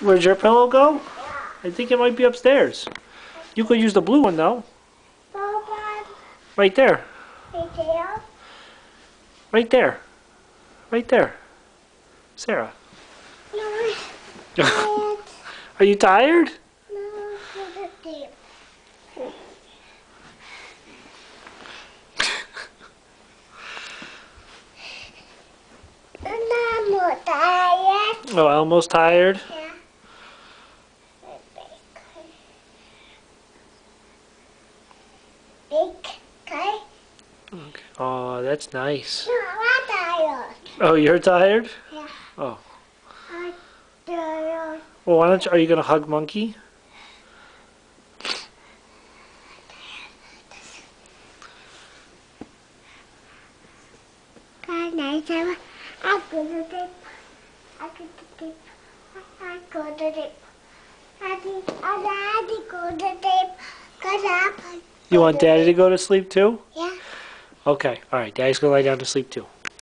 Where'd your pillow go? I think it might be upstairs. You could use the blue one though. Right there. Right there. Right there. Sarah. Are you tired? Oh, Elmo's tired? Yeah. Okay. Okay. Oh, that's nice. No, I'm tired. Oh, you're tired? Yeah. Oh. I'm tired. Well, why don't you, are you going to hug Monkey? I go to sleep. I go to sleep. I go to sleep. Daddy go to sleep. You want Daddy to go to sleep too? Yeah. Okay. All right. Daddy's going to lie down to sleep too.